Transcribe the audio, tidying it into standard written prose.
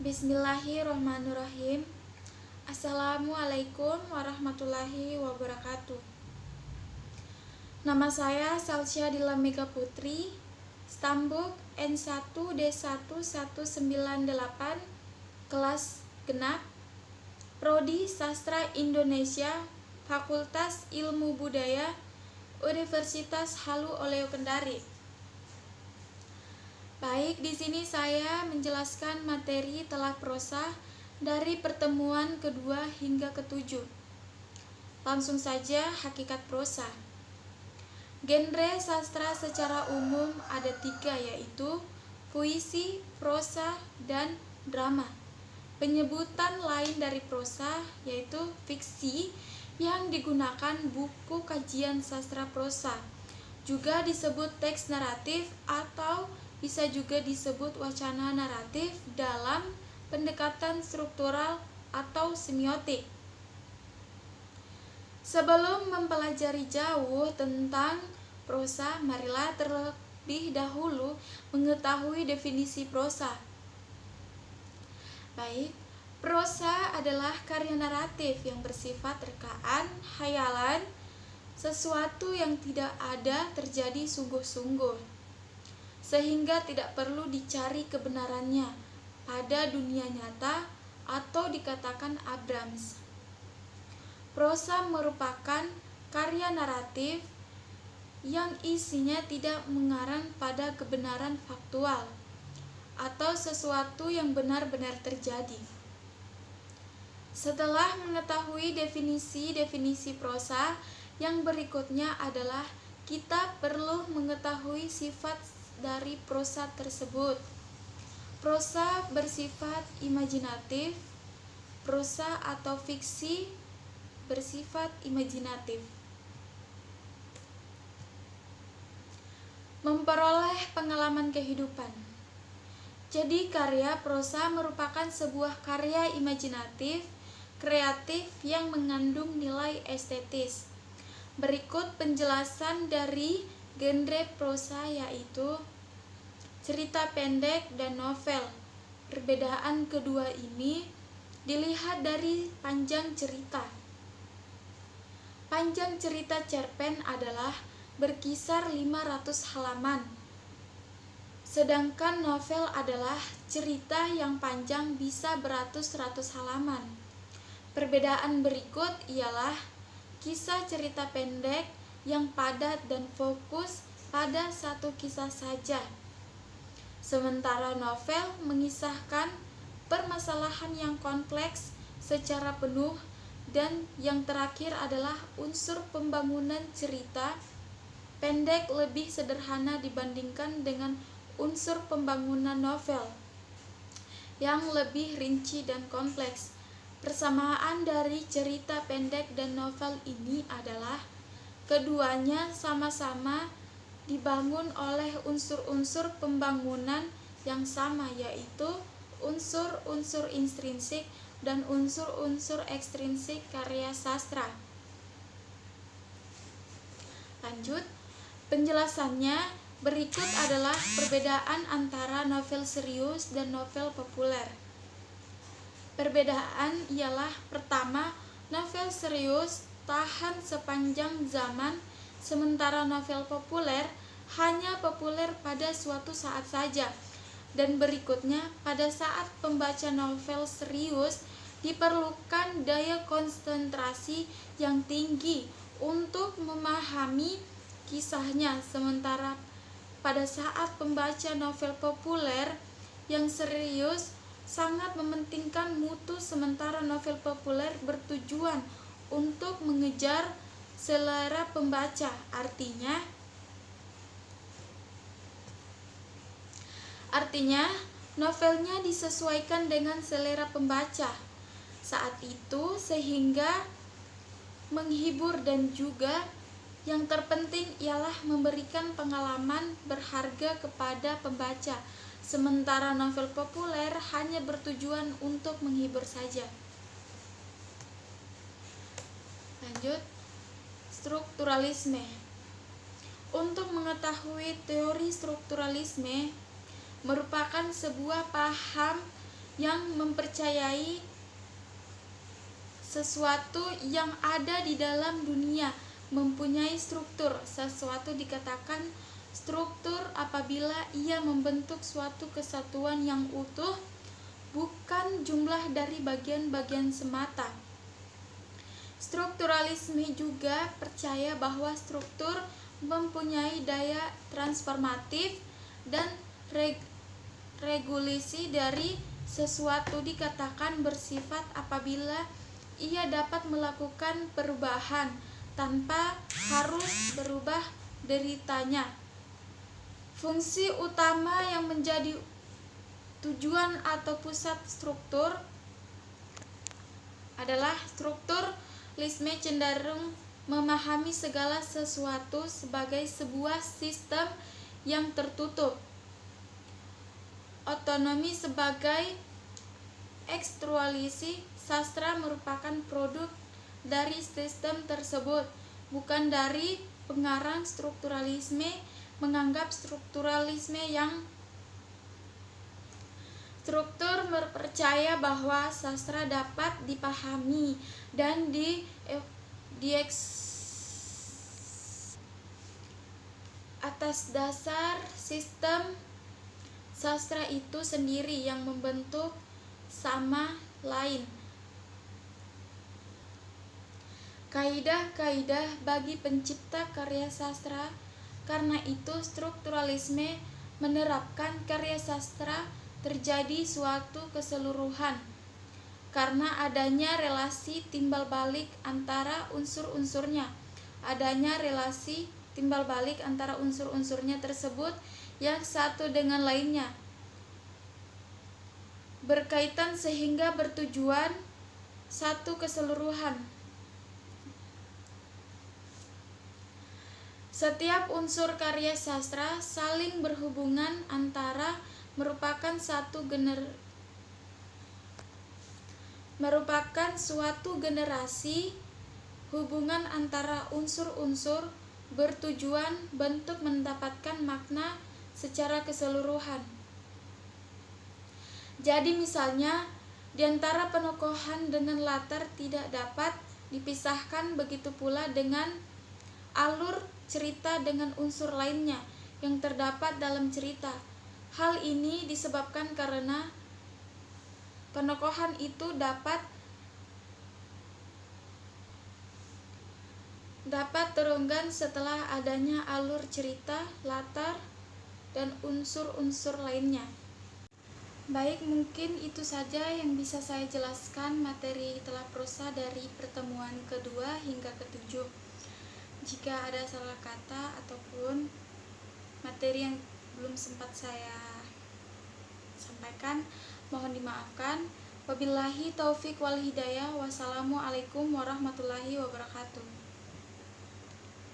Bismillahirrahmanirrahim. Assalamualaikum warahmatullahi wabarakatuh. Nama saya Salsya Dila Mega Putri, Stambuk N1D1198, kelas genap, Prodi Sastra Indonesia, Fakultas Ilmu Budaya, Universitas Halu Oleo Kendari. Baik, di sini saya menjelaskan materi telah prosa dari pertemuan kedua hingga ketujuh. Langsung saja hakikat prosa. Genre sastra secara umum ada tiga, yaitu puisi, prosa, dan drama. Penyebutan lain dari prosa yaitu fiksi yang digunakan buku kajian sastra prosa. Juga disebut teks naratif atau bisa juga disebut wacana naratif dalam pendekatan struktural atau semiotik. Sebelum mempelajari jauh tentang prosa, marilah terlebih dahulu mengetahui definisi prosa. Baik, prosa adalah karya naratif yang bersifat rekaan, hayalan, sesuatu yang tidak ada terjadi sungguh-sungguh, sehingga tidak perlu dicari kebenarannya pada dunia nyata atau dikatakan Abrams. Prosa merupakan karya naratif yang isinya tidak mengarah pada kebenaran faktual atau sesuatu yang benar-benar terjadi. Setelah mengetahui definisi prosa, yang berikutnya adalah kita perlu mengetahui sifat dari prosa tersebut. Prosa bersifat imajinatif, prosa atau fiksi bersifat imajinatif. Memperoleh pengalaman kehidupan. Jadi karya prosa merupakan sebuah karya imajinatif, kreatif yang mengandung nilai estetis. Berikut penjelasan dari genre prosa, yaitu cerita pendek dan novel. Perbedaan kedua ini dilihat dari panjang cerita. Panjang cerita cerpen adalah berkisar 500 halaman. Sedangkan novel adalah cerita yang panjang bisa beratus-ratus halaman. Perbedaan berikut ialah kisah cerita pendek yang padat dan fokus pada satu kisah saja. Sementara novel mengisahkan permasalahan yang kompleks secara penuh, dan yang terakhir adalah unsur pembangunan cerita pendek lebih sederhana dibandingkan dengan unsur pembangunan novel yang lebih rinci dan kompleks. Persamaan dari cerita pendek dan novel ini adalah keduanya sama-sama dibangun oleh unsur-unsur pembangunan yang sama, yaitu unsur-unsur intrinsik dan unsur-unsur ekstrinsik karya sastra. Lanjut, penjelasannya berikut adalah perbedaan antara novel serius dan novel populer. Perbedaan ialah pertama, novel serius tahan sepanjang zaman, sementara novel populer hanya populer pada suatu saat saja. Dan berikutnya, pada saat pembaca novel serius diperlukan daya konsentrasi yang tinggi untuk memahami kisahnya, sementara pada saat pembaca novel populer yang serius sangat mementingkan mutu, sementara novel populer bertujuan untuk mengejar selera pembaca. Artinya novelnya disesuaikan dengan selera pembaca saat itu sehingga menghibur, dan juga yang terpenting ialah memberikan pengalaman berharga kepada pembaca, sementara novel populer hanya bertujuan untuk menghibur saja. Lanjut, strukturalisme. Untuk mengetahui teori strukturalisme merupakan sebuah paham yang mempercayai sesuatu yang ada di dalam dunia mempunyai struktur. Sesuatu dikatakan struktur apabila ia membentuk suatu kesatuan yang utuh, bukan jumlah dari bagian-bagian semata. Strukturalisme juga percaya bahwa struktur mempunyai daya transformatif dan regulasi dari sesuatu dikatakan bersifat apabila ia dapat melakukan perubahan tanpa harus berubah deritanya. Fungsi utama yang menjadi tujuan atau pusat struktur adalah strukturalisme cenderung memahami segala sesuatu sebagai sebuah sistem yang tertutup. Otonomi sebagai ekstrualisi sastra merupakan produk dari sistem tersebut, bukan dari pengarang strukturalisme menganggap strukturalisme yang struktur percaya bahwa sastra dapat dipahami dan atas dasar sistem sastra itu sendiri yang membentuk sama lain kaidah-kaidah bagi pencipta karya sastra. Karena itu strukturalisme menerapkan karya sastra terjadi suatu keseluruhan karena adanya relasi timbal balik antara unsur-unsurnya. Adanya relasi timbal balik antara unsur-unsurnya tersebut yang satu dengan lainnya berkaitan sehingga bertujuan satu keseluruhan. Setiap unsur karya sastra saling berhubungan antara merupakan suatu generasi. Hubungan antara unsur-unsur bertujuan bentuk mendapatkan makna secara keseluruhan. Jadi misalnya di antara penokohan dengan latar tidak dapat dipisahkan, begitu pula dengan alur cerita dengan unsur lainnya yang terdapat dalam cerita. Hal ini disebabkan karena penokohan itu dapat terunggan setelah adanya alur cerita, latar, dan unsur-unsur lainnya. Baik, mungkin itu saja yang bisa saya jelaskan materi telah prosa dari pertemuan kedua hingga ketujuh. Jika ada salah kata ataupun materi yang belum sempat saya sampaikan, mohon dimaafkan. Wabillahi taufik wal hidayah. Wassalamualaikum warahmatullahi wabarakatuh.